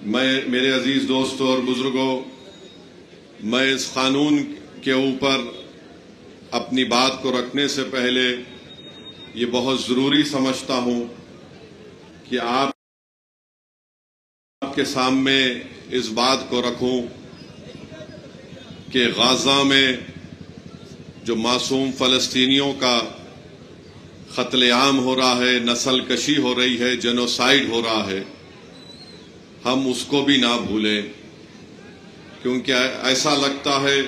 میرے عزیز دوستوں اور بزرگوں، میں اس قانون کے اوپر اپنی بات کو رکھنے سے پہلے یہ بہت ضروری سمجھتا ہوں کہ آپ کے سامنے اس بات کو رکھوں کہ غزہ میں جو معصوم فلسطینیوں کا قتل عام ہو رہا ہے، نسل کشی ہو رہی ہے، جینوسائیڈ ہو رہا ہے، ہم اس کو بھی نہ بھولیں، کیونکہ ایسا لگتا ہے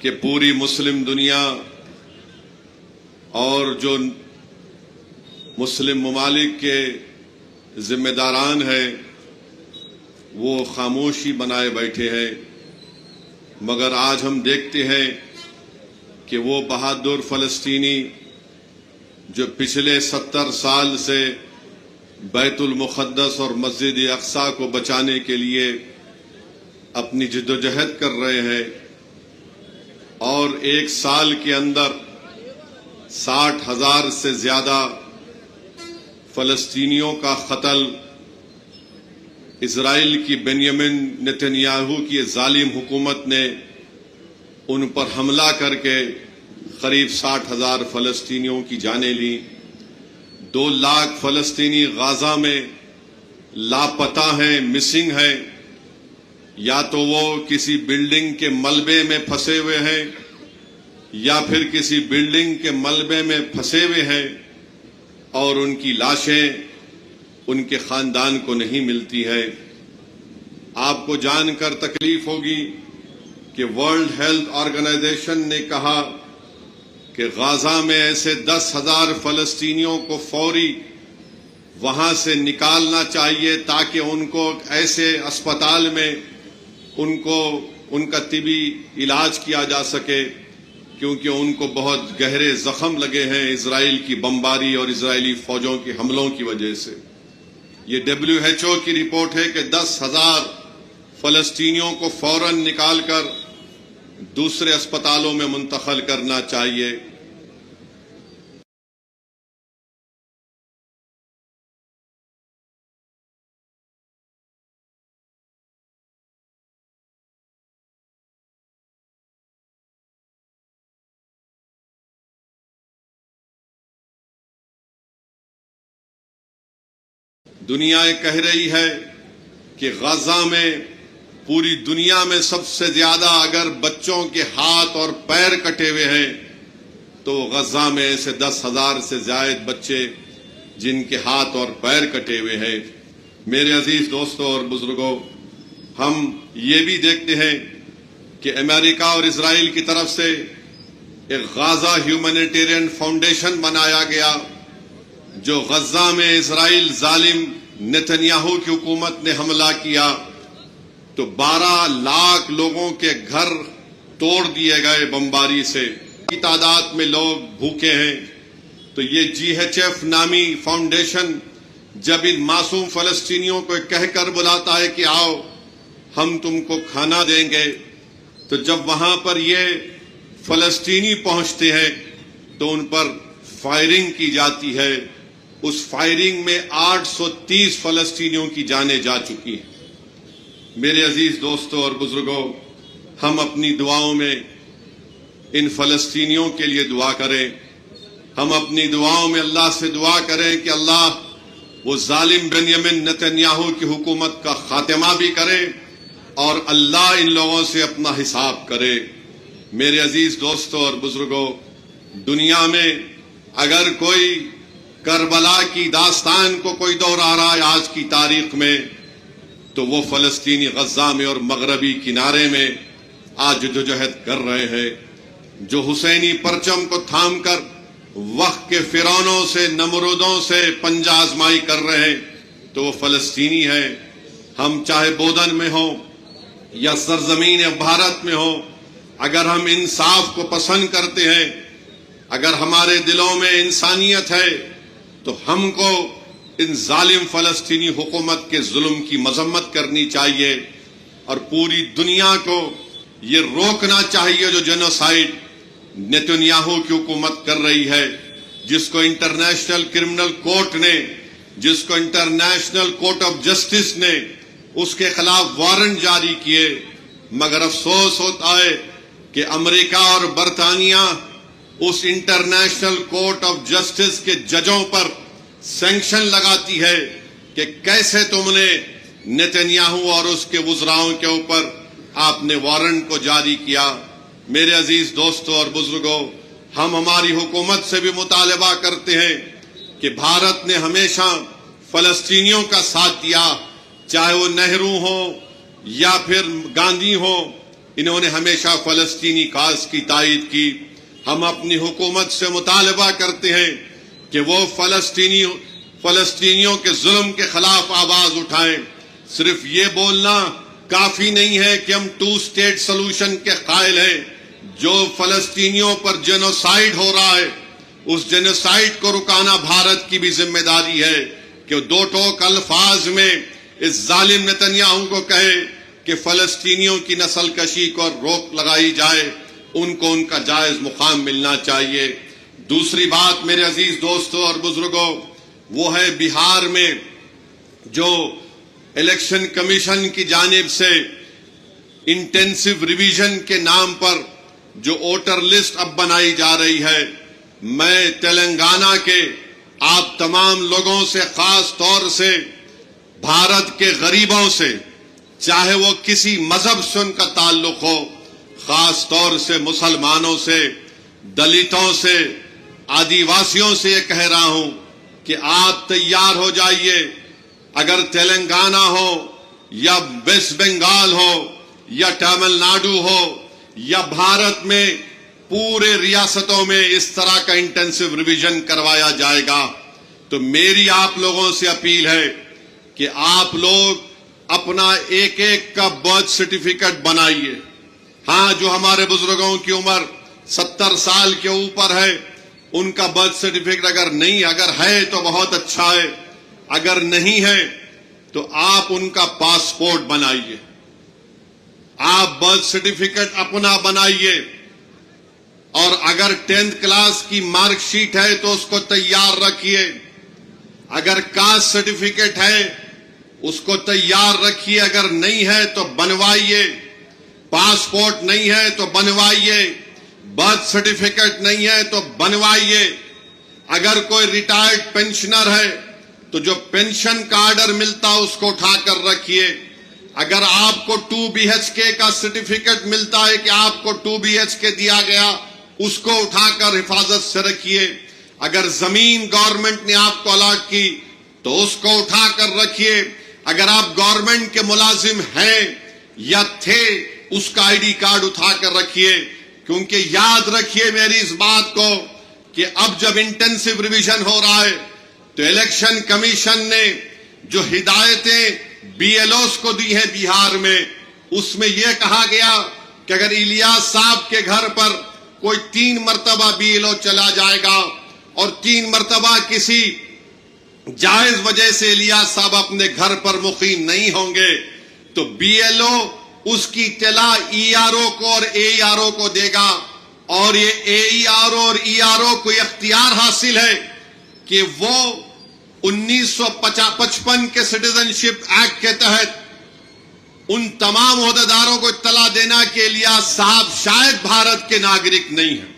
کہ پوری مسلم دنیا اور جو مسلم ممالک کے ذمہ داران ہیں وہ خاموشی بنائے بیٹھے ہیں، مگر آج ہم دیکھتے ہیں کہ وہ بہادر فلسطینی جو پچھلے 70 سال سے بیت المقدس اور مسجد اقصی کو بچانے کے لیے اپنی جدوجہد کر رہے ہیں، اور ایک سال کے اندر 60,000 سے زیادہ فلسطینیوں کا قتل اسرائیل کی بنیامین نتنیاہو کی ظالم حکومت نے ان پر حملہ کر کے قریب 60,000 فلسطینیوں کی جانیں لی۔ 2 لاکھ فلسطینی غزہ میں لاپتہ ہیں، مسنگ ہیں، یا تو وہ کسی بلڈنگ کے ملبے میں پھنسے ہوئے ہیں یا پھر کسی بلڈنگ کے ملبے میں پھنسے ہوئے ہیں، اور ان کی لاشیں ان کے خاندان کو نہیں ملتی ہے۔ آپ کو جان کر تکلیف ہوگی کہ ورلڈ ہیلتھ آرگنائزیشن نے کہا کہ غزہ میں ایسے 10,000 فلسطینیوں کو فوری وہاں سے نکالنا چاہیے تاکہ ان کو ایسے اسپتال میں ان کا طبی علاج کیا جا سکے، کیونکہ ان کو بہت گہرے زخم لگے ہیں اسرائیل کی بمباری اور اسرائیلی فوجوں کے حملوں کی وجہ سے۔ یہ WHO کی رپورٹ ہے کہ 10,000 فلسطینیوں کو فوراً نکال کر دوسرے اسپتالوں میں منتقل کرنا چاہیے۔ دنیا کہہ رہی ہے کہ غزہ میں پوری دنیا میں سب سے زیادہ اگر بچوں کے ہاتھ اور پیر کٹے ہوئے ہیں تو غزہ میں ایسے 10,000 سے زائد بچے جن کے ہاتھ اور پیر کٹے ہوئے ہیں۔ میرے عزیز دوستوں اور بزرگوں، ہم یہ بھی دیکھتے ہیں کہ امریکہ اور اسرائیل کی طرف سے ایک غزہ ہیومینیٹیرین فاؤنڈیشن بنایا گیا جو غزہ میں اسرائیل ظالم نتنیاہو کی حکومت نے حملہ کیا تو 12 لاکھ لوگوں کے گھر توڑ دیے گئے بمباری سے، کی تعداد میں لوگ بھوکے ہیں۔ تو یہ GHF نامی فاؤنڈیشن جب ان معصوم فلسطینیوں کو کہہ کر بلاتا ہے کہ آؤ ہم تم کو کھانا دیں گے، تو جب وہاں پر یہ فلسطینی پہنچتے ہیں تو ان پر فائرنگ کی جاتی ہے۔ اس فائرنگ میں 830 فلسطینیوں کی جانیں جا چکی ہیں۔ میرے عزیز دوستوں اور بزرگوں، ہم اپنی دعاؤں میں ان فلسطینیوں کے لیے دعا کریں، ہم اپنی دعاؤں میں اللہ سے دعا کریں کہ اللہ وہ ظالم بنیامین نتنیاہو کی حکومت کا خاتمہ بھی کرے اور اللہ ان لوگوں سے اپنا حساب کرے۔ میرے عزیز دوستوں اور بزرگوں، دنیا میں اگر کوئی کربلا کی داستان کو کوئی دہرا رہا ہے آج کی تاریخ میں تو وہ فلسطینی غزہ میں اور مغربی کنارے میں آج جدوجہد کر رہے ہیں، جو حسینی پرچم کو تھام کر وقت کے فرعونوں سے، نمرودوں سے پنجہ آزمائی کر رہے ہیں تو وہ فلسطینی ہیں۔ ہم چاہے بودن میں ہوں یا سرزمین بھارت میں ہوں، اگر ہم انصاف کو پسند کرتے ہیں، اگر ہمارے دلوں میں انسانیت ہے تو ہم کو ان ظالم فلسطینی حکومت کے ظلم کی مذمت کرنی چاہیے اور پوری دنیا کو یہ روکنا چاہیے جو جینوسائیڈ نتنیاہو کی حکومت کر رہی ہے، جس کو انٹرنیشنل کرمنل کورٹ نے جس کو انٹرنیشنل کورٹ آف جسٹس نے اس کے خلاف وارنٹ جاری کیے، مگر افسوس ہوتا ہے کہ امریکہ اور برطانیہ اس انٹرنیشنل کورٹ آف جسٹس کے ججوں پر سینکشن لگاتی ہے کہ کیسے تم نے نتنیاہو اور اس کے وزراؤں کے اوپر آپ نے وارنٹ کو جاری کیا۔ میرے عزیز دوستوں اور بزرگوں، ہم ہماری حکومت سے بھی مطالبہ کرتے ہیں کہ بھارت نے ہمیشہ فلسطینیوں کا ساتھ دیا، چاہے وہ نہرو ہو یا پھر گاندھی ہو، انہوں نے ہمیشہ فلسطینی کاز کی تائید کی۔ ہم اپنی حکومت سے مطالبہ کرتے ہیں کہ وہ فلسطینیوں کے ظلم کے خلاف آواز اٹھائیں۔ صرف یہ بولنا کافی نہیں ہے کہ ہم 2 اسٹیٹ سولوشن کے قائل ہیں۔ جو فلسطینیوں پر جینوسائیڈ ہو رہا ہے، اس جینوسائیڈ کو رکانا بھارت کی بھی ذمہ داری ہے کہ 2 ٹوک الفاظ میں اس ظالم نتنیاہو کو کہے کہ فلسطینیوں کی نسل کشی کو روک لگائی جائے، ان کو ان کا جائز مقام ملنا چاہیے۔ دوسری بات میرے عزیز دوستوں اور بزرگوں، وہ ہے بہار میں جو الیکشن کمیشن کی جانب سے انٹینسو ریویژن کے نام پر جو ووٹر لسٹ اب بنائی جا رہی ہے، میں تلنگانہ کے آپ تمام لوگوں سے، خاص طور سے بھارت کے غریبوں سے، چاہے وہ کسی مذہب سے ان کا تعلق ہو، خاص طور سے مسلمانوں سے، دلتوں سے، آدیواسیوں سے یہ کہہ رہا ہوں کہ آپ تیار ہو جائیے۔ اگر تلنگانہ ہو یا ویسٹ بنگال ہو یا تامل ناڈو ہو یا بھارت میں پورے ریاستوں میں اس طرح کا انٹینسو ریویژن کروایا جائے گا، تو میری آپ لوگوں سے اپیل ہے کہ آپ لوگ اپنا ایک ایک کا برتھ سرٹیفکیٹ بنائیے۔ ہاں، جو ہمارے بزرگوں کی عمر 70 سال کے اوپر ہے، ان کا برتھ سرٹیفکیٹ اگر ہے تو بہت اچھا ہے، اگر نہیں ہے تو آپ ان کا پاسپورٹ بنائیے۔ آپ برتھ سرٹیفکیٹ اپنا بنائیے، اور اگر 10th کلاس کی مارک شیٹ ہے تو اس کو تیار رکھیے۔ اگر کاسٹ سرٹیفکیٹ ہے اس کو تیار رکھیے، اگر نہیں ہے تو بنوائیے۔ پاسپورٹ نہیں ہے تو بنوائیے، برتھ سرٹیفکیٹ نہیں ہے تو بنوائیے۔ اگر کوئی ریٹائرڈ پینشنر ہے تو جو پینشن کا آرڈر ملتا اس کو اٹھا کر رکھیے۔ اگر آپ کو 2 BHK کا سرٹیفکیٹ ملتا ہے کہ آپ کو 2 BHK دیا گیا، اس کو اٹھا کر حفاظت سے رکھیے۔ اگر زمین گورنمنٹ نے آپ کو الاٹ کی تو اس کو اٹھا کر رکھیے۔ اگر آپ گورنمنٹ کے ملازم ہیں یا تھے، اس کا ID کارڈ اٹھا کر رکھیے، کیونکہ یاد رکھیے میری اس بات کو کہ اب جب انٹینسو ریویژن ہو رہا ہے تو الیکشن کمیشن نے جو ہدایتیں BLOs کو دی ہیں بہار میں، اس میں یہ کہا گیا کہ اگر الیاس صاحب کے گھر پر کوئی 3 مرتبہ BLO چلا جائے گا اور 3 مرتبہ کسی جائز وجہ سے الیاس صاحب اپنے گھر پر مقیم نہیں ہوں گے تو BLO اس کی اطلاع ERO کو اور AERO کو دے گا، اور یہ AERO اور ERO کو اختیار حاصل ہے کہ وہ 1955 کے سٹیزنشپ ایکٹ کے تحت ان تمام عہدیداروں کو اطلاع دینا کہ الیاس صاحب شاید بھارت کے ناگرک نہیں ہیں،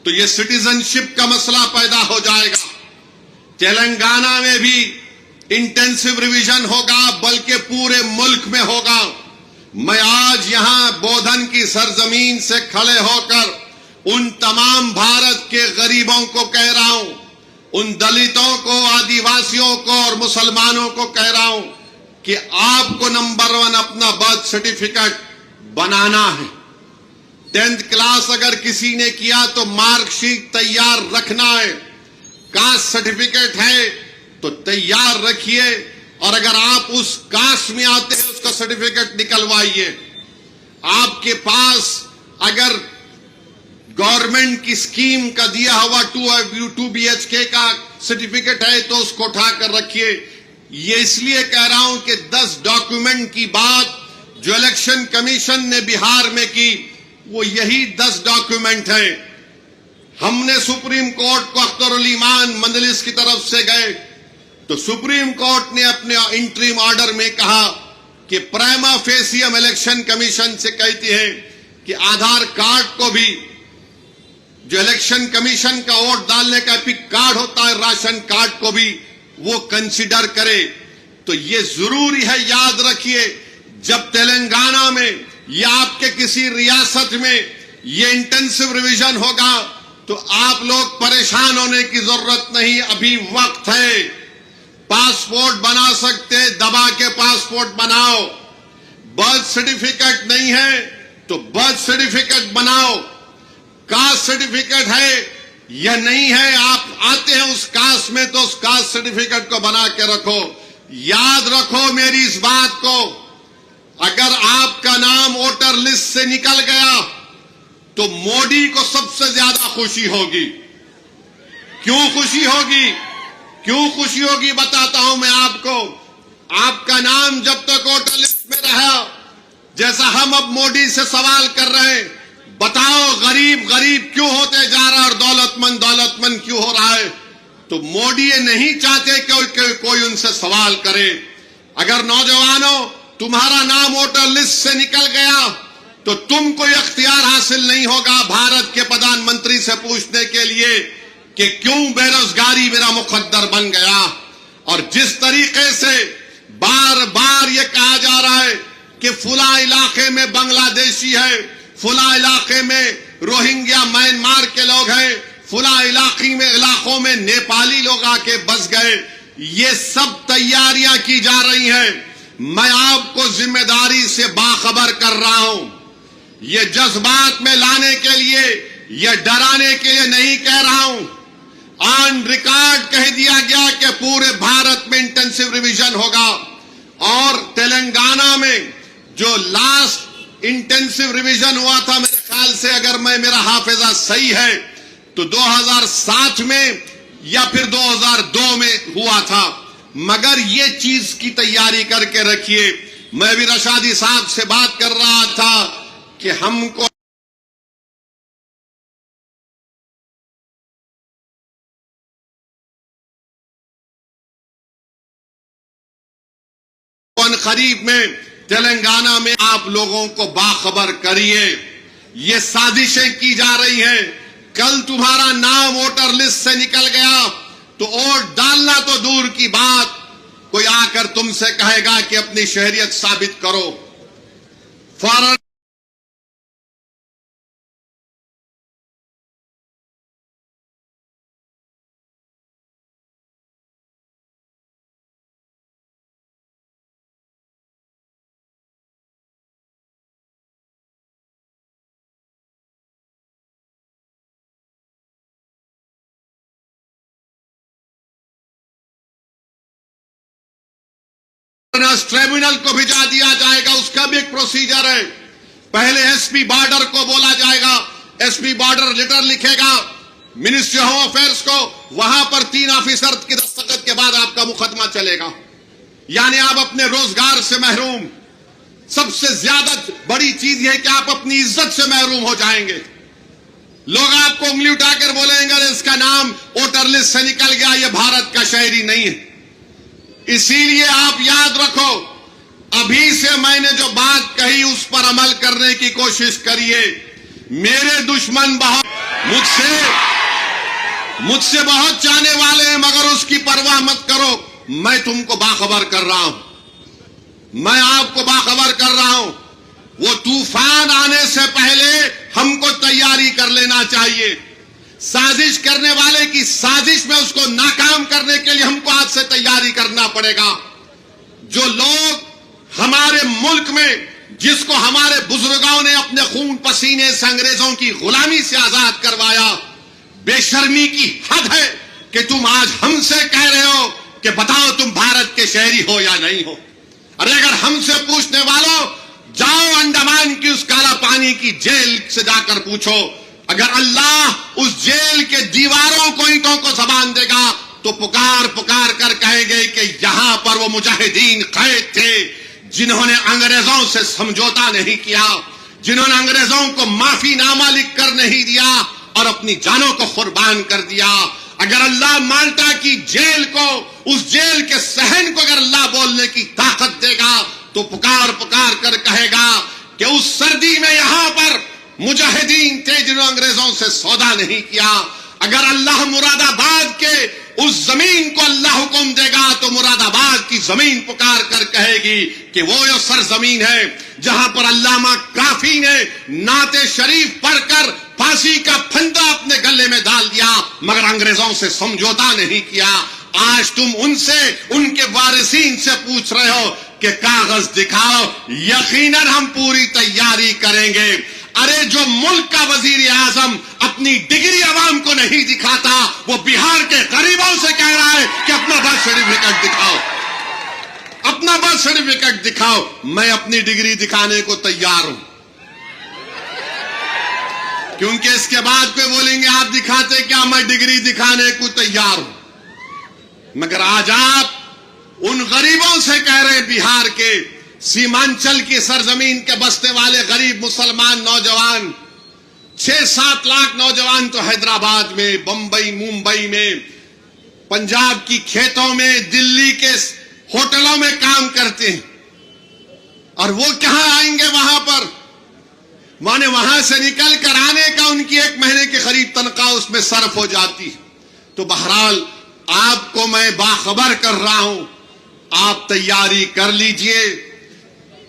تو یہ سٹیزنشپ کا مسئلہ پیدا ہو جائے گا۔ تلنگانہ میں بھی انٹینسو ریویژن ہوگا، بلکہ پورے ملک میں ہوگا۔ میں آج یہاں بودھن کی سرزمین سے کھڑے ہو کر ان تمام بھارت کے غریبوں کو کہہ رہا ہوں، ان دلتوں کو، آدیواسیوں کو اور مسلمانوں کو کہہ رہا ہوں کہ آپ کو نمبر 1 اپنا برتھ سرٹیفکیٹ بنانا ہے۔ 10th کلاس اگر کسی نے کیا تو مارک شیٹ تیار رکھنا ہے۔ کاسٹ سرٹیفکیٹ ہے تو تیار رکھیے، اور اگر آپ اس کاسٹ میں آتے ہیں اس کا سرٹیفکیٹ نکلوائیے۔ آپ کے پاس اگر گورنمنٹ کی اسکیم کا دیا ہوا 2 BHK کا سرٹیفکیٹ ہے تو اس کو اٹھا کر رکھیے۔ یہ اس لیے کہہ رہا ہوں کہ 10 ڈاکیومنٹ کی بات جو الیکشن کمیشن نے بہار میں کی، وہ یہی 10 ڈاکیومنٹ ہیں۔ ہم نے سپریم کورٹ کو اختر الایمان مجلس کی طرف سے گئے، تو سپریم کورٹ نے اپنے انٹریم آرڈر میں کہا کہ پرائما فیسیم الیکشن کمیشن سے کہتی ہے کہ آدھار کارڈ کو بھی جو الیکشن کمیشن کا ووٹ ڈالنے کا پک کارڈ ہوتا ہے راشن کارڈ کو بھی وہ کنسیڈر کرے. تو یہ ضروری ہے, یاد رکھیے جب تلنگانہ میں یا آپ کے کسی ریاست میں یہ انٹینسو ریویژن ہوگا تو آپ لوگ پریشان ہونے کی ضرورت نہیں, ابھی وقت ہے. پاسپورٹ بنا سکتے دبا کے پاسپورٹ بناؤ. برتھ سرٹیفکیٹ نہیں ہے تو برتھ سرٹیفکیٹ بناؤ. کاسٹ سرٹیفکیٹ ہے یا نہیں ہے, آپ آتے ہیں اس کاسٹ میں تو اس کاسٹ سرٹیفکیٹ کو بنا کے رکھو. یاد رکھو میری اس بات کو, اگر آپ کا نام ووٹر لسٹ سے نکل گیا تو مودی کو سب سے زیادہ خوشی ہوگی. کیوں خوشی ہوگی؟ کیوں خوشی ہوگی بتاتا ہوں میں آپ کو. آپ کا نام جب تک ووٹر لسٹ میں رہا, جیسا ہم اب مودی سے سوال کر رہے ہیں, بتاؤ غریب غریب کیوں ہوتے جا رہا ہے اور دولت مند کیوں ہو رہا ہے, تو مودی یہ نہیں چاہتے کہ کوئی ان سے سوال کرے. اگر نوجوانوں تمہارا نام ووٹر لسٹ سے نکل گیا تو تم کو اختیار حاصل نہیں ہوگا بھارت کے پردھان منتری سے پوچھنے کے لیے کہ کیوں بے روزگاری میرا مقدر بن گیا. اور جس طریقے سے بار بار یہ کہا جا رہا ہے کہ فلاں علاقے میں بنگلہ دیشی ہے, فلاں علاقے میں روہنگیا میانمار کے لوگ ہیں, فلاں علاقوں میں نیپالی لوگ آ کے بس گئے, یہ سب تیاریاں کی جا رہی ہیں. میں آپ کو ذمہ داری سے باخبر کر رہا ہوں. یہ جذبات میں لانے کے لیے, یہ ڈرانے کے لیے نہیں کہہ رہا ہوں. آن ریکارڈ کہہ دیا گیا کہ پورے بھارت میں انٹینسو ریویژن ہوگا, اور تلنگانہ میں جو لاسٹ انٹینسو ریویژن ہوا تھا میرے خیال سے, اگر میرا حافظہ صحیح ہے تو 2007 میں یا پھر 2002 میں ہوا تھا. مگر یہ چیز کی تیاری کر کے رکھیے. میں بھی رشادی صاحب سے بات کر رہا تھا کہ ہم کو قریب میں تلنگانہ میں آپ لوگوں کو باخبر کریے. یہ سازشیں کی جا رہی ہیں. کل تمہارا نام ووٹر لسٹ سے نکل گیا تو ووٹ ڈالنا تو دور کی بات, کوئی آ کر تم سے کہے گا کہ اپنی شہریت ثابت کرو, فوراً ٹریبونل کو بھیجا دیا جائے گا. اس کا بھی ایک پروسیجر ہے. پہلے ایس پی بارڈر کو بولا جائے گا, ایس پی بارڈر لیٹر لکھے گا منسٹری ہوم افیئرس کو, وہاں پر 3 آفیسر کی دستخط کے بعد آپ کا مقدمہ چلے گا. یعنی آپ اپنے روزگار سے محروم. سب سے زیادہ بڑی چیز یہ ہے کہ آپ اپنی عزت سے محروم ہو جائیں گے. لوگ آپ کو انگلی اٹھا کر بولیں گے اس کا نام ووٹر لسٹ سے نکل گیا, یہ بھارت کا شہری نہیں ہے. اسی لیے آپ یاد رکھو, ابھی سے میں نے جو بات کہی اس پر عمل کرنے کی کوشش کریے. میرے دشمن مجھ سے بہت چاہنے والے ہیں, مگر اس کی پرواہ مت کرو. میں تم کو باخبر کر رہا ہوں, میں آپ کو باخبر کر رہا ہوں. وہ طوفان آنے سے پہلے ہم کو تیاری کر لینا چاہیے. سازش کرنے والے کی سازش میں اس کو ناکام کرنے کے لیے ہم کو آج سے تیاری کرنا پڑے گا. جو لوگ ہمارے ملک میں, جس کو ہمارے بزرگوں نے اپنے خون پسینے سے انگریزوں کی غلامی سے آزاد کروایا, بے شرمی کی حد ہے کہ تم آج ہم سے کہہ رہے ہو کہ بتاؤ تم بھارت کے شہری ہو یا نہیں ہو. ارے اگر ہم سے پوچھنے والوں, جاؤ انڈمان کی اس کالا پانی کی جیل سے جا کر پوچھو. اگر اللہ اس جیل کے دیواروں کو, اینٹوں کو زبان دے گا تو پکار پکار کر کہیں گے کہ یہاں پر وہ مجاہدین قید تھے جنہوں نے انگریزوں سے سمجھوتا نہیں کیا, جنہوں نے انگریزوں کو معافی نامہ لکھ کر نہیں دیا اور اپنی جانوں کو قربان کر دیا. اگر اللہ مالٹا کی جیل کو، اس جیل کے صحن کو اگر اللہ بولنے کی طاقت دے گا تو پکار پکار کر کہے گا کہ اس سردی میں یہاں پر مجاہدین تھے جنہوں نے انگریزوں سے سودا نہیں کیا۔ اگر اللہ مراد آباد کے اس زمین کو اللہ حکم دے گا تو مراد آباد کی زمین پکار کر کہے گی کہ وہ یہ سرزمین ہے جہاں پر علامہ کافی نے نعت شریف پڑھ کر پھانسی کا پھندا اپنے گلے میں ڈال دیا مگر انگریزوں سے سمجھوتا نہیں کیا۔ آج تم ان سے، ان کے وارثین سے پوچھ رہے ہو کہ کاغذ دکھاؤ، یقیناً ہم پوری تیاری کریں گے۔ ارے جو ملک کا وزیر اعظم اپنی ڈگری عوام کو نہیں دکھاتا وہ بہار کے غریبوں سے کہہ رہا ہے کہ اپنا برتھ سرٹیفکیٹ دکھاؤ، اپنا برتھ سرٹیفکیٹ دکھاؤ۔ میں اپنی ڈگری دکھانے کو تیار ہوں، کیونکہ اس کے بعد کوئی بولیں گے آپ دکھاتے کیا؟ میں ڈگری دکھانے کو تیار ہوں۔ مگر آج آپ ان غریبوں سے کہہ رہے بہار کے، سیمانچل کی سرزمین کے بسنے والے غریب مسلمان نوجوان، 6-7 لاکھ نوجوان تو حیدرآباد میں، بمبئی، ممبئی میں، پنجاب کی کھیتوں میں، دلی کے ہوٹلوں میں کام کرتے ہیں، اور وہ کہاں آئیں گے وہاں پر؟ مانے وہاں سے نکل کر آنے کا ان کی 1 مہینے کے قریب تنخواہ اس میں صرف ہو جاتی۔ تو بہرحال آپ کو میں باخبر کر رہا ہوں، آپ تیاری کر لیجئے۔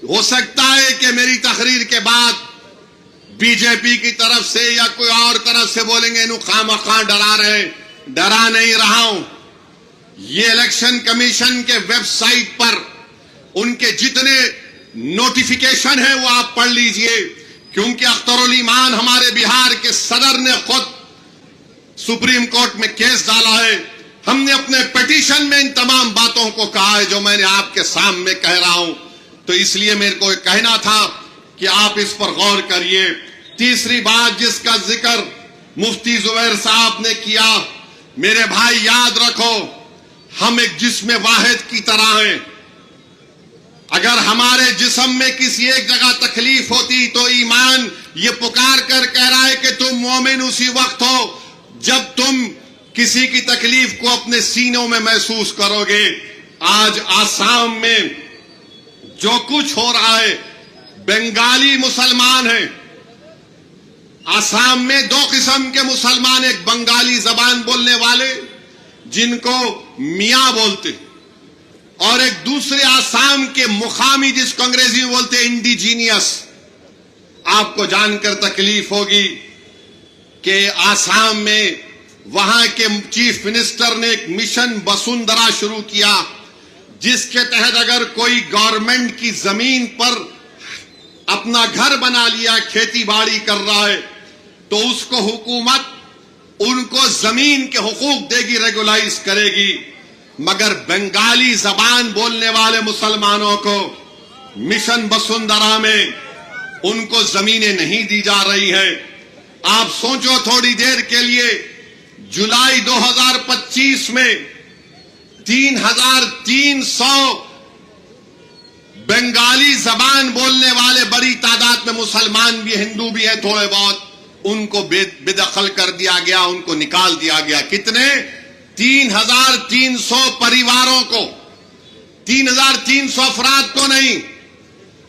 ہو سکتا ہے کہ میری تقریر کے بعد بی جے پی کی طرف سے یا کوئی اور طرف سے بولیں گے انہوں خواہ ڈرا رہے، ڈرا نہیں رہا ہوں۔ یہ الیکشن کمیشن کے ویب سائٹ پر ان کے جتنے نوٹیفیکیشن ہیں وہ آپ پڑھ لیجئے، کیونکہ اختر الایمان ہمارے بہار کے صدر نے خود سپریم کورٹ میں کیس ڈالا ہے۔ ہم نے اپنے پیٹیشن میں ان تمام باتوں کو کہا ہے جو میں نے آپ کے سامنے کہہ رہا ہوں، تو اس لیے میرے کو کہنا تھا کہ آپ اس پر غور کریے۔ تیسری بات جس کا ذکر مفتی زبیر صاحب نے کیا، میرے بھائی یاد رکھو ہم ایک جسم واحد کی طرح ہیں۔ اگر ہمارے جسم میں کسی ایک جگہ تکلیف ہوتی تو ایمان یہ پکار کر کہہ رہا ہے کہ تم مومن اسی وقت ہو جب تم کسی کی تکلیف کو اپنے سینوں میں محسوس کرو گے۔ آج آسام میں جو کچھ ہو رہا ہے، بنگالی مسلمان ہیں آسام میں، 2 قسم کے مسلمان، ایک بنگالی زبان بولنے والے جن کو میاں بولتے، اور ایک دوسرے آسام کے مقامی جس کو انگریزی میں بولتے انڈیجینیس۔ آپ کو جان کر تکلیف ہوگی کہ آسام میں وہاں کے چیف منسٹر نے ایک مشن وسندھرا شروع کیا جس کے تحت اگر کوئی گورنمنٹ کی زمین پر اپنا گھر بنا لیا، کھیتی باڑی کر رہا ہے، تو اس کو حکومت ان کو زمین کے حقوق دے گی، ریگولائز کرے گی۔ مگر بنگالی زبان بولنے والے مسلمانوں کو مشن وسندھرا میں ان کو زمینیں نہیں دی جا رہی ہیں۔ آپ سوچو تھوڑی دیر کے لیے، جولائی 2025 میں 3300 بنگالی زبان بولنے والے، بڑی تعداد میں مسلمان بھی، ہندو بھی ہیں تھوڑے بہت، ان کو بے دخل کر دیا گیا، ان کو نکال دیا گیا۔ کتنے؟ 3300 پریواروں کو، 3300 افراد کو نہیں۔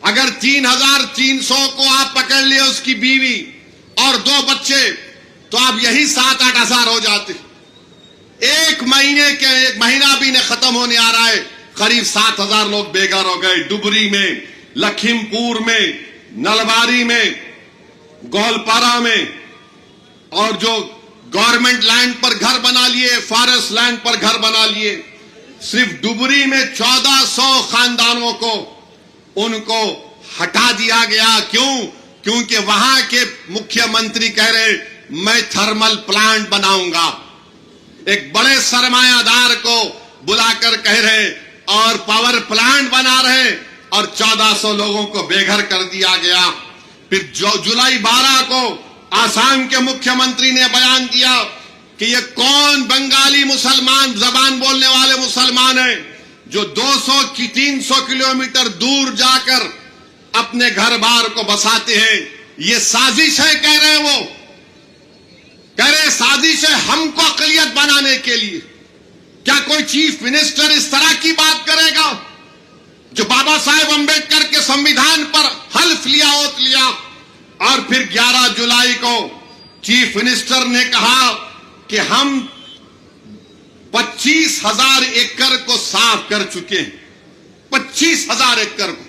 اگر 3300 کو آپ پکڑ لیں، اس کی بیوی اور 2 بچے، تو آپ یہی 7-8 ہزار ہو جاتے۔ ایک مہینہ بھی نہ ختم ہونے آ رہا ہے، قریب 7000 لوگ بے گھر ہو گئے، ڈبری میں، لکھیم پور میں، نلباری میں، گولپارا میں، اور جو گورنمنٹ لینڈ پر گھر بنا لیے، فارسٹ لینڈ پر گھر بنا لیے۔ صرف ڈبری میں 1400 خاندانوں کو ان کو ہٹا دیا گیا۔ کیوں؟ کیونکہ وہاں کے مکھیہ منتری کہہ رہے میں تھرمل پلانٹ بناؤں گا، ایک بڑے سرمایہ دار کو بلا کر کہہ رہے اور پاور پلانٹ بنا رہے، اور 1400 لوگوں کو بے گھر کر دیا گیا۔ پھر جولائی 12 کو آسام کے مکھیہ منتری نے بیان دیا کہ یہ کون بنگالی مسلمان زبان بولنے والے مسلمان ہیں جو 200-300 کلومیٹر دور جا کر اپنے گھر بار کو بساتے ہیں، یہ سازش ہے کہہ رہے ہیں وہ۔ کہہ رہے سازش ہے ہم کو اقلیت بنانے کے لیے. کیا کوئی چیف منسٹر اس طرح کی بات کرے گا جو بابا صاحب امبیڈکر کے سمویدھان پر حلف لیا اوت لیا اور پھر 11 جولائی کو چیف منسٹر نے کہا کہ ہم 25,000 ایکڑ کو صاف کر چکے ہیں, 25,000 ایکڑ کو.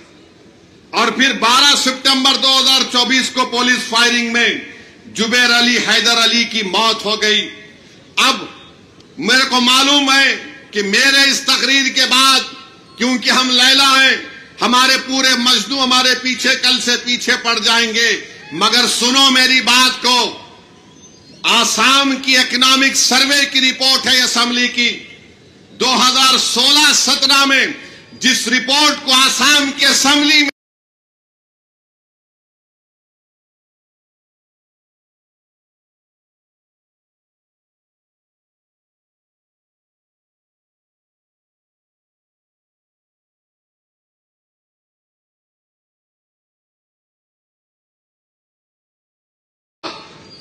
اور پھر 12 سپٹمبر 2024 کو پولیس فائرنگ میں جبیر علی حیدر علی کی موت ہو گئی. اب میرے کو معلوم ہے کہ میرے اس تقریر کے بعد, کیونکہ ہم لیلا ہیں, ہمارے پورے مجنو ہمارے پیچھے کل سے پیچھے پڑ جائیں گے, مگر سنو میری بات کو. آسام کی اکنامک سروے کی رپورٹ ہے اسمبلی کی 2016-17 میں, جس رپورٹ کو آسام کی اسمبلی میں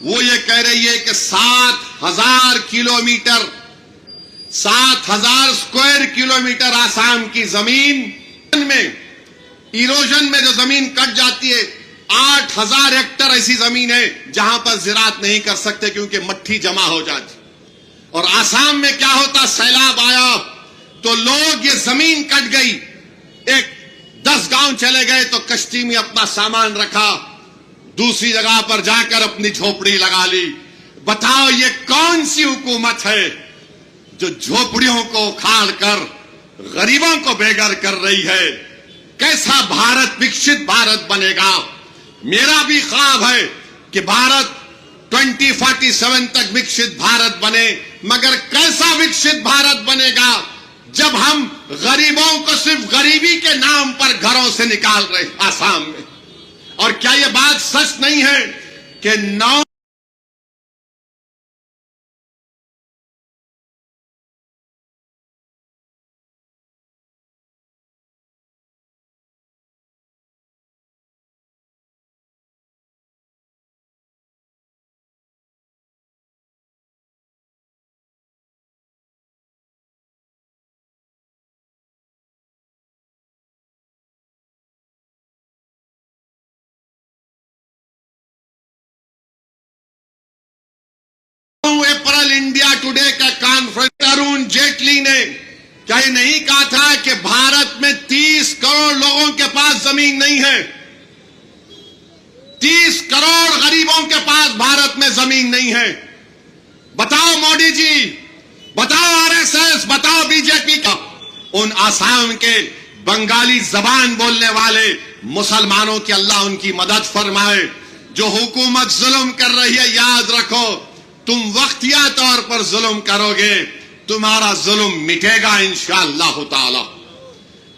وہ یہ کہہ رہی ہے کہ 7,000 کلومیٹر 7,000 اسکوائر کلومیٹر آسام کی زمین میں ایروژن میں جو زمین کٹ جاتی ہے 8,000 ہیکٹر ایسی زمین ہے جہاں پر زراعت نہیں کر سکتے کیونکہ مٹی جمع ہو جاتی. اور آسام میں کیا ہوتا, سیلاب آیا تو لوگ یہ زمین کٹ گئی, ایک 10 گاؤں چلے گئے تو کشتی میں اپنا سامان رکھا, دوسری جگہ پر جا کر اپنی جھوپڑی لگا لی. بتاؤ یہ کون سی حکومت ہے جو جھوپڑیوں کو اکھاڑ کر غریبوں کو بے گھر کر رہی ہے؟ کیسا بھارت وکست بھارت بنے گا؟ میرا بھی خواب ہے کہ بھارت 2047 تک وکست بھارت بنے, مگر کیسا وکست بھارت بنے گا جب ہم غریبوں کو صرف غریبی کے نام پر گھروں سے نکال رہے آسام میں. اور کیا یہ بات سچ نہیں ہے کہ 9 اپریل انڈیا ٹوڈے کا کانفرنس ارون جیٹلی نے کیا یہ نہیں کہا تھا کہ بھارت میں 30 کروڑ لوگوں کے پاس زمین نہیں ہے, 30 کروڑ غریبوں کے پاس بھارت میں زمین نہیں ہے. بتاؤ مودی جی, بتاؤ RSS, بتاؤ BJP کا ان آسام کے بنگالی زبان بولنے والے مسلمانوں کی اللہ ان کی مدد فرمائے. جو حکومت ظلم کر رہی ہے, یاد رکھو تم وقتیہ طور پر ظلم کرو گے, تمہارا ظلم مٹے گا انشاءاللہ تعالی,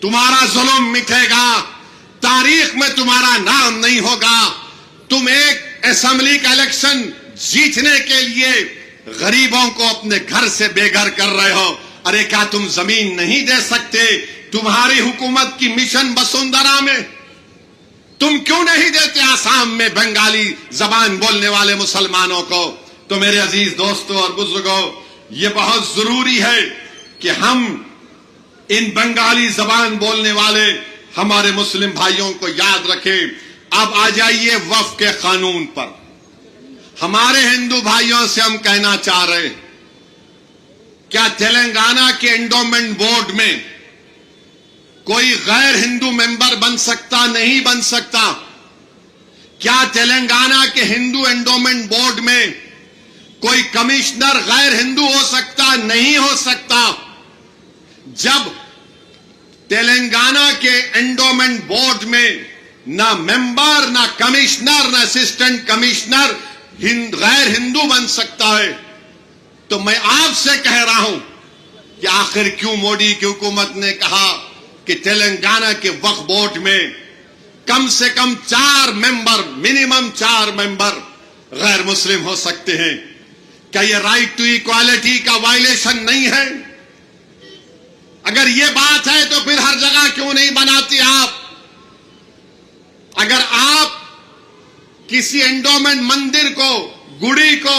تمہارا ظلم مٹے گا, تاریخ میں تمہارا نام نہیں ہوگا. تم ایک اسمبلی کا الیکشن جیتنے کے لیے غریبوں کو اپنے گھر سے بے گھر کر رہے ہو. ارے کیا تم زمین نہیں دے سکتے؟ تمہاری حکومت کی مشن وسندھرا میں تم کیوں نہیں دیتے آسام میں بنگالی زبان بولنے والے مسلمانوں کو؟ تو میرے عزیز دوستوں اور بزرگوں, یہ بہت ضروری ہے کہ ہم ان بنگالی زبان بولنے والے ہمارے مسلم بھائیوں کو یاد رکھیں. اب آ جائیے وقف کے قانون پر. ہمارے ہندو بھائیوں سے ہم کہنا چاہ رہے ہیں, کیا تلنگانہ کے انڈومنٹ بورڈ میں کوئی غیر ہندو ممبر بن سکتا؟ نہیں بن سکتا. کیا تلنگانہ کے ہندو انڈومنٹ بورڈ میں کوئی کمشنر غیر ہندو ہو سکتا؟ نہیں ہو سکتا. جب تلنگانہ کے انڈومنٹ بورڈ میں نہ ممبر, نہ کمشنر, نہ اسسٹنٹ کمشنر غیر ہندو بن سکتا ہے, تو میں آپ سے کہہ رہا ہوں کہ آخر کیوں مودی کی حکومت نے کہا کہ تلنگانہ کے وقف بورڈ میں کم سے کم 4 ممبر, منیمم 4 ممبر غیر مسلم ہو سکتے ہیں؟ کیا یہ رائٹ ٹو ایکوالٹی کا وائلیشن نہیں ہے؟ اگر یہ بات ہے تو پھر ہر جگہ کیوں نہیں بناتی آپ؟ اگر آپ کسی انڈومنٹ مندر کو, گڑی کو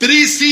3C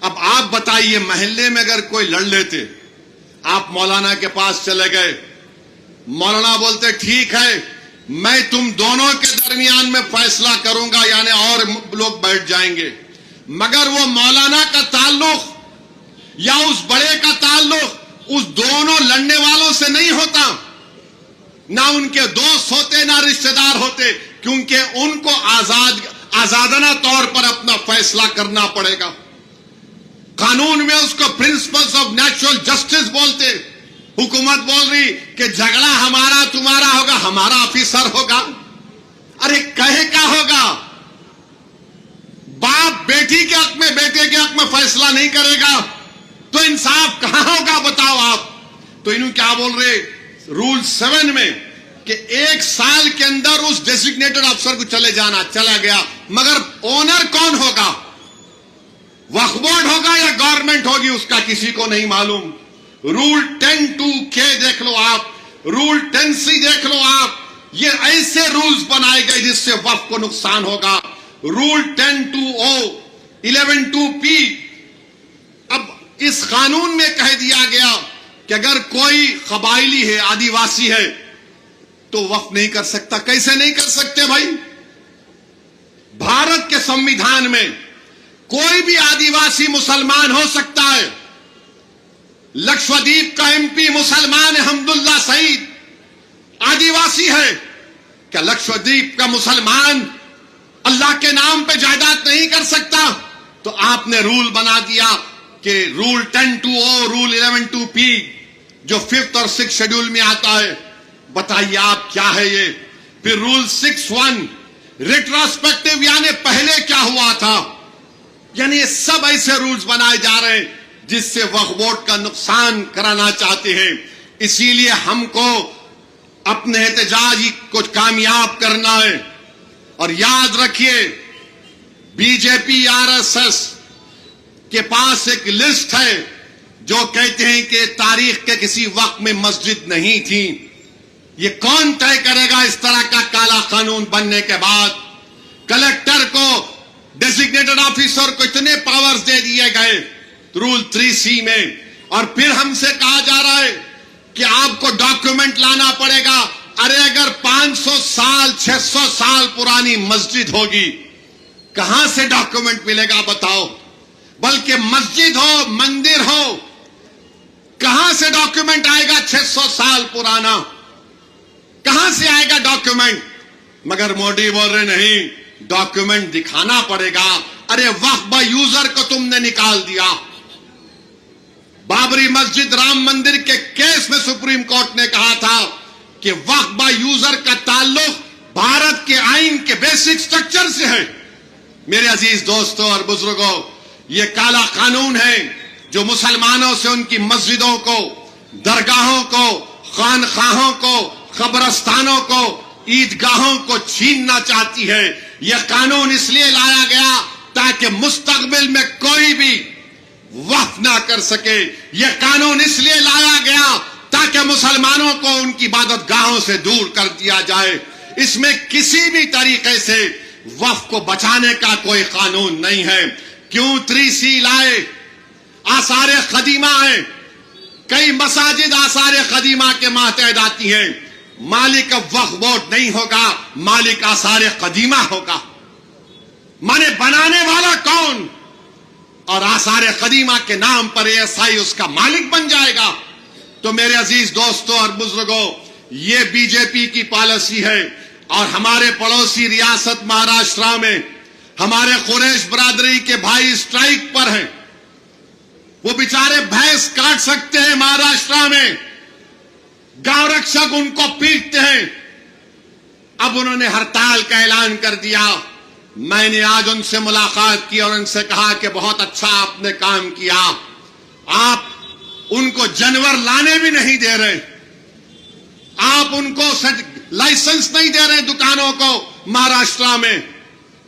اب آپ بتائیے محلے میں اگر کوئی لڑ لیتے, آپ مولانا کے پاس چلے گئے, مولانا بولتے ٹھیک ہے میں تم دونوں کے درمیان میں فیصلہ کروں گا, یعنی اور لوگ بیٹھ جائیں گے, مگر وہ مولانا کا تعلق یا اس بڑے کا تعلق اس دونوں لڑنے والوں سے نہیں ہوتا, نہ ان کے دوست ہوتے نہ رشتہ دار ہوتے, کیونکہ ان کو آزادانہ طور پر اپنا فیصلہ کرنا پڑے گا. قانون میں اس کو پرنسپلز آف نیچرل جسٹس بولتے. حکومت بول رہی کہ جھگڑا ہمارا تمہارا ہوگا, ہمارا آفیسر ہوگا. ارے کہے کیا ہوگا؟ باپ بیٹی کے حق میں بیٹے کے حق میں فیصلہ نہیں کرے گا تو انصاف کہاں ہوگا بتاؤ آپ. تو انہوں کیا بول رہے رول 7 میں کہ 1 سال کے اندر اس ڈیزگنیٹڈ افسر کو چلے جانا, چلا گیا, مگر اونر کون ہوگا؟ وقف بورڈ ہوگا یا گورنمنٹ ہوگی اس کا کسی کو نہیں معلوم. رول 10(2)K دیکھ لو آپ, رول 10(C) دیکھ لو آپ, یہ ایسے رولز بنائے گئے جس سے وقف کو نقصان ہوگا. Role 10(2)O 11(2)P. اب اس قانون میں کہہ دیا گیا کہ اگر کوئی قبائلی ہے, آدیواسی ہے, تو وقف نہیں کر سکتا. کیسے نہیں کر سکتے بھائی؟ بھارت کے سمویدھان میں کوئی بھی آدیواسی مسلمان ہو سکتا ہے. لکشدیپ کا MP مسلمان ہے, حمداللہ سعید آدیواسی ہے. کیا لکشدیپ کا مسلمان اللہ کے نام پہ جائیداد نہیں کر سکتا؟ تو آپ نے رول بنا دیا کہ رول 10(2)O رول 11(2)P جو 5th اور 6th شیڈول میں آتا ہے. بتائیے آپ کیا ہے یہ؟ پھر رول 6(1) ریٹروسپیکٹو, یعنی پہلے کیا ہوا تھا. یعنی یہ سب ایسے رولز بنائے جا رہے ہیں جس سے وقف بورڈ کا نقصان کرانا چاہتے ہیں. اسی لیے ہم کو اپنے احتجاج کو کامیاب کرنا ہے. اور یاد رکھیے BJP RSS کے پاس ایک لسٹ ہے جو کہتے ہیں کہ تاریخ کے کسی وقت میں مسجد نہیں تھی. یہ کون طے کرے گا اس طرح کا کالا قانون بننے کے بعد؟ کلیکٹر کو, ڈیزگنیٹڈ آفیسر کو اتنے پاورز دے دیے گئے رول 3(C) میں, اور پھر ہم سے کہا جا رہا ہے کہ آپ کو ڈاکیومنٹ لانا پڑے گا. ارے اگر 500 سال 600 سال پرانی مسجد ہوگی, کہاں سے ڈاکیومنٹ ملے گا بتاؤ؟ بلکہ مسجد ہو, مندر ہو, کہاں سے ڈاکیومنٹ آئے گا 600 سال پرانا؟ کہاں سے آئے گا ڈاکیومنٹ؟ مگر مودی بول رہے نہیں, ڈاکیومنٹ دکھانا پڑے گا. ارے وقف با یوزر کو تم نے نکال دیا. بابری مسجد, رام مندر کے کیس میں سپریم کورٹ نے کہا تھا کہ وقف با یوزر کا تعلق بھارت کے آئین کے بیسک سٹرکچر سے ہے. میرے عزیز دوستوں اور بزرگوں, یہ کالا قانون ہے جو مسلمانوں سے ان کی مسجدوں کو, درگاہوں کو, خانقاہوں کو, قبرستانوں کو, عیدگاہوں کو چھیننا چاہتی ہے. یہ قانون اس لیے لایا گیا تاکہ مستقبل میں کوئی بھی وقف نہ کر سکے. یہ قانون اس لیے لایا گیا تاکہ مسلمانوں کو ان کی عبادت گاہوں سے دور کر دیا جائے. اس میں کسی بھی طریقے سے وقف کو بچانے کا کوئی قانون نہیں ہے. کیوں 3(C) لائے؟ آثار قدیمہ ہیں, کئی مساجد آثار قدیمہ کے ماتحت آتی ہیں. مالک اب وقف بورڈ نہیں ہوگا, مالک آثار قدیمہ ہوگا. مانے بنانے والا کون؟ اور آثار قدیمہ کے نام پر ASI اس کا مالک بن جائے گا. تو میرے عزیز دوستوں اور بزرگوں, یہ BJP کی پالیسی ہے. اور ہمارے پڑوسی ریاست مہاراشٹرا میں ہمارے قریش برادری کے بھائی اسٹرائک پر ہیں. وہ بیچارے بھینس کاٹ سکتے ہیں مہاراشٹرا میں, گاؤں رکشک ان کو پیٹتے ہیں. اب انہوں نے ہڑتال کا اعلان کر دیا. میں نے آج ان سے ملاقات کی اور ان سے کہا کہ بہت اچھا آپ نے کام کیا. آپ ان کو جانور لانے بھی نہیں دے رہے, آپ ان کو لائسنس نہیں دے رہے دکانوں کو مہاراشٹرا میں.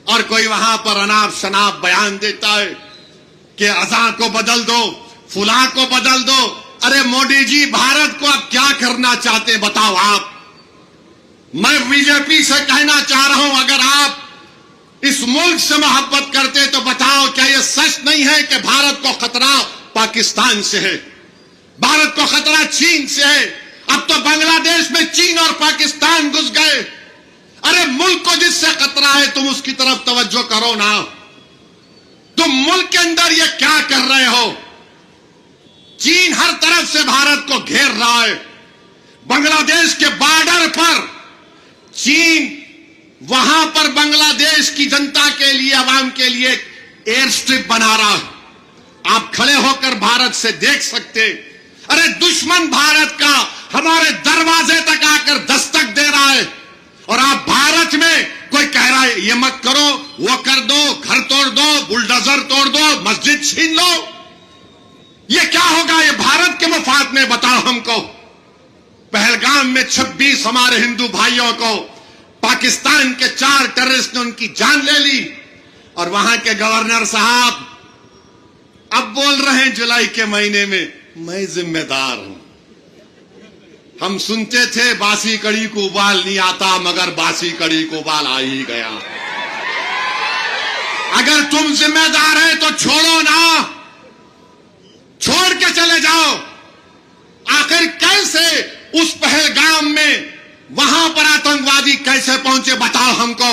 اور کوئی وہاں پر اناپ شناپ بیان دیتا ہے کہ اذان کو بدل دو, فلاں کو بدل دو. ارے مودی جی, بھارت کو آپ کیا کرنا چاہتے ہیں بتاؤ آپ؟ میں BJP سے کہنا چاہ رہا ہوں, اگر آپ اس ملک سے محبت کرتے تو بتاؤ کیا یہ سچ نہیں ہے کہ بھارت کو خطرہ پاکستان سے ہے، بھارت کو خطرہ چین سے ہے؟ اب تو بنگلہ دیش میں چین اور پاکستان گھس گئے۔ ارے ملک کو جس سے خطرہ ہے تم اس کی طرف توجہ کرو نا۔ تم ملک کے اندر یہ کیا کر رہے ہو؟ چین ہر طرف سے بھارت کو گھیر رہا ہے، بنگلہ دیش کے بارڈر پر چین وہاں پر بنگلہ دیش کی جنتا کے لیے، عوام کے لیے ایئر اسٹرپ بنا رہا ہے۔ آپ کھڑے ہو کر بھارت سے دیکھ سکتے۔ ارے دشمن بھارت کا ہمارے دروازے تک آ کر دستک دے رہا ہے، اور آپ بھارت میں کوئی کہہ رہا ہے یہ مت کرو، وہ کر دو، گھر توڑ دو، بلڈوزر توڑ دو، مسجد چھین لو۔ یہ کیا ہوگا؟ یہ بھارت کے مفاد میں بتاؤ ہم کو۔ پہلگام میں 26 ہمارے ہندو بھائیوں کو پاکستان کے 4 ٹیررسٹ نے ان کی جان لے لی، اور وہاں کے گورنر صاحب اب بول رہے ہیں جولائی کے مہینے میں میں ذمہ دار ہوں۔ ہم سنتے تھے باسی کڑی کو ابال نہیں آتا، مگر باسی کڑی کو ابال آ ہی گیا۔ اگر تم ذمہ دار ہے تو چھوڑو نا، چھوڑ کے چلے جاؤ۔ آخر کیسے اس پہلگام میں وہاں پر آتنکوادی کیسے پہنچے بتاؤ ہم کو۔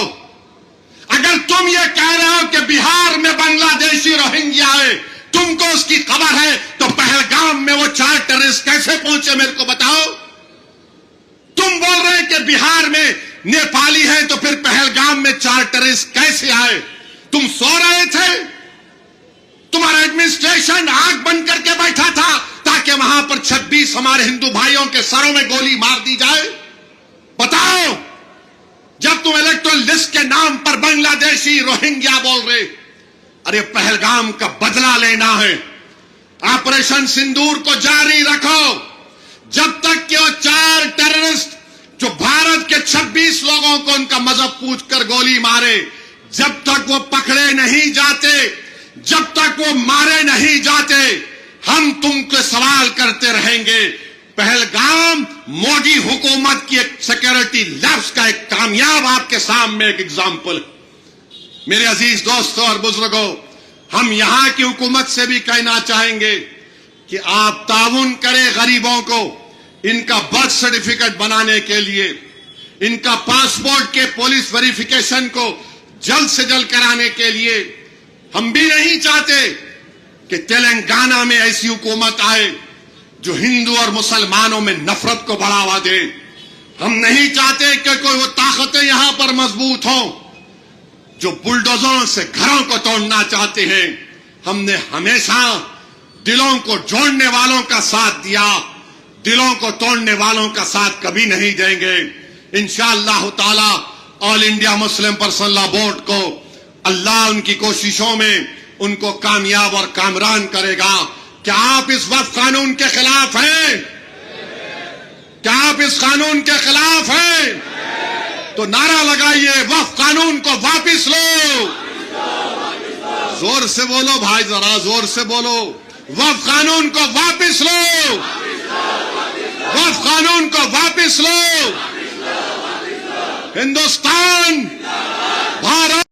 اگر تم یہ کہہ رہے ہو کہ بہار میں بنگلہ دیشی روہنگیا ہے، تم کو اس کی خبر ہے، تو پہلگام میں وہ 4 ٹیررسٹ کیسے پہنچے میرے کو بتاؤ۔ تم بول رہے ہیں کہ بہار میں نیپالی ہے، تو پھر پہلگام میں 4 ٹیررسٹ کیسے آئے؟ تم سو رہے تھے؟ تمہارا ایڈمنسٹریشن آگ بند کر کے بیٹھا تھا تاکہ وہاں پر 26 ہمارے ہندو بھائیوں کے سروں میں گولی مار دی جائے؟ بتاؤ۔ جب تم الیکٹرل لسٹ کے نام پر بنگلہ دیشی روہنگیا بول رہے، ارے پہلگام کا بدلہ لینا ہے۔ آپریشن سندور کو جاری رکھو جب تک کہ وہ 4 ٹیررسٹ جو بھارت کے 26 لوگوں کو ان کا مذہب پوچھ کر گولی مارے، جب تک وہ پکڑے نہیں جاتے، جب تک وہ مارے نہیں جاتے، ہم تم کو سوال کرتے رہیں گے۔ پہلگام مودی حکومت کی ایک سیکورٹی لیبس کا ایک کامیاب آپ کے سامنے ایک ایگزامپل۔ میرے عزیز دوستوں اور بزرگوں، ہم یہاں کی حکومت سے بھی کہنا چاہیں گے کہ آپ تعاون کریں غریبوں کو ان کا برتھ سرٹیفکیٹ بنانے کے لیے، ان کا پاسپورٹ کے پولیس ویریفیکیشن کو جلد سے جلد کرانے کے لیے۔ ہم بھی نہیں چاہتے کہ تلنگانہ میں ایسی حکومت آئے جو ہندو اور مسلمانوں میں نفرت کو بڑھاوا دے۔ ہم نہیں چاہتے کہ کوئی وہ طاقتیں یہاں پر مضبوط ہوں جو بلڈوزروں سے گھروں کو توڑنا چاہتے ہیں۔ ہم نے ہمیشہ دلوں کو جوڑنے والوں کا ساتھ دیا، دلوں کو توڑنے والوں کا ساتھ کبھی نہیں دیں گے۔ انشاءاللہ تعالی آل انڈیا مسلم پرسنل لا بورڈ کو اللہ ان کی کوششوں میں ان کو کامیاب اور کامران کرے گا۔ کیا آپ اس وقف قانون کے خلاف ہیں؟ کیا آپ اس قانون کے خلاف ہیں؟ تو نعرہ لگائیے، وقف قانون کو واپس لو۔ زور سے بولو بھائی، ذرا زور سے بولو۔ وقف قانون کو واپس لو، وقف قانون کو واپس لو۔ ہندوستان